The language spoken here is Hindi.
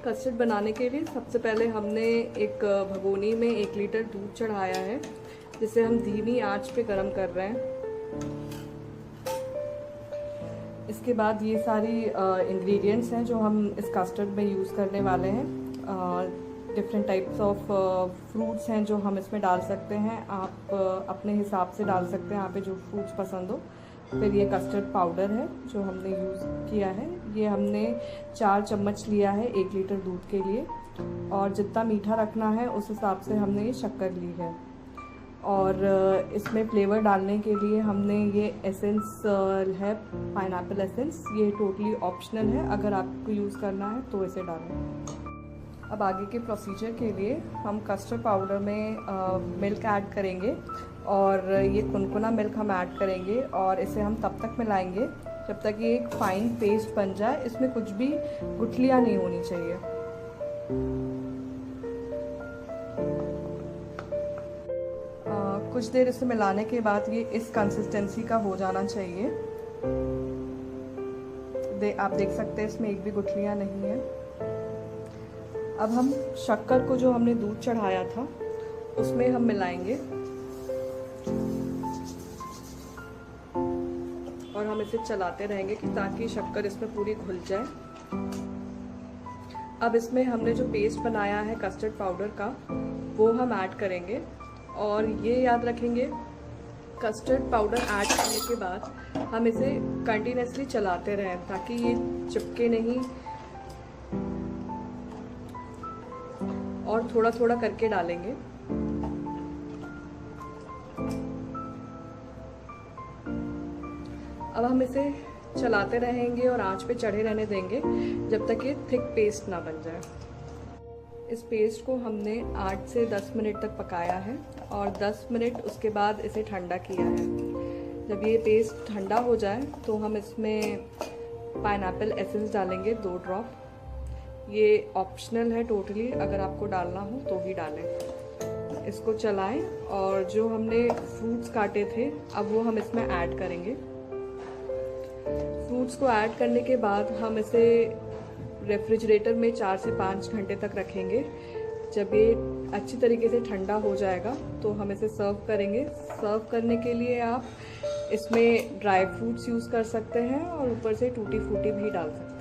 कस्टर्ड बनाने के लिए सबसे पहले हमने एक भगोनी में 1 लीटर दूध चढ़ाया है, जिसे हम धीमी आंच पे गरम कर रहे हैं। इसके बाद ये सारी इंग्रेडिएंट्स हैं जो हम इस कस्टर्ड में यूज़ करने वाले हैं। डिफरेंट टाइप्स ऑफ फ्रूट्स हैं जो हम इसमें डाल सकते हैं, आप अपने हिसाब से डाल सकते हैं, यहाँ पे जो फ्रूट्स पसंद हो। फिर ये कस्टर्ड पाउडर है जो हमने यूज़ किया है, ये हमने 4 चम्मच लिया है 1 लीटर दूध के लिए, और जितना मीठा रखना है उस हिसाब से हमने ये शक्कर ली है। और इसमें फ्लेवर डालने के लिए हमने ये एसेंस है, पाइनएप्पल एसेंस, ये टोटली ऑप्शनल है, अगर आपको यूज़ करना है तो इसे डालें। अब आगे के प्रोसीजर के लिए हम कस्टर्ड पाउडर में मिल्क ऐड करेंगे, और ये कुनकुना मिल्क हम ऐड करेंगे, और इसे हम तब तक मिलाएंगे जब तक ये एक फाइन पेस्ट बन जाए। इसमें कुछ भी गुठलियाँ नहीं होनी चाहिए। कुछ देर इसे मिलाने के बाद ये इस कंसिस्टेंसी का हो जाना चाहिए। आप देख सकते हैं इसमें एक भी गुठलियाँ नहीं है। अब हम शक्कर को जो हमने दूध चढ़ाया था उसमें हम मिलाएंगे, और हम इसे चलाते रहेंगे कि ताकि शक्कर इसमें पूरी घुल जाए। अब इसमें हमने जो पेस्ट बनाया है कस्टर्ड पाउडर का वो हम ऐड करेंगे, और ये याद रखेंगे कस्टर्ड पाउडर ऐड करने के बाद हम इसे कंटिन्यूसली चलाते रहें ताकि ये चिपके नहीं, और थोड़ा थोड़ा करके डालेंगे। अब हम इसे चलाते रहेंगे और आंच पे चढ़े रहने देंगे जब तक ये थिक पेस्ट ना बन जाए। इस पेस्ट को हमने 8 से 10 मिनट तक पकाया है, और 10 मिनट उसके बाद इसे ठंडा किया है। जब ये पेस्ट ठंडा हो जाए तो हम इसमें पाइनएप्पल एसेंस डालेंगे 2 ड्रॉप। ये ऑप्शनल है टोटली, अगर आपको डालना हो तो ही डालें। इसको चलाएं, और जो हमने फ्रूट्स काटे थे अब वो हम इसमें ऐड करेंगे। फ्रूट्स को ऐड करने के बाद हम इसे रेफ्रिजरेटर में 4 से 5 घंटे तक रखेंगे। जब ये अच्छी तरीके से ठंडा हो जाएगा तो हम इसे सर्व करेंगे। सर्व करने के लिए आप इसमें ड्राई फ्रूट्स यूज़ कर सकते हैं, और ऊपर से टूटी फ्रूटी भी डाल सकते हैं।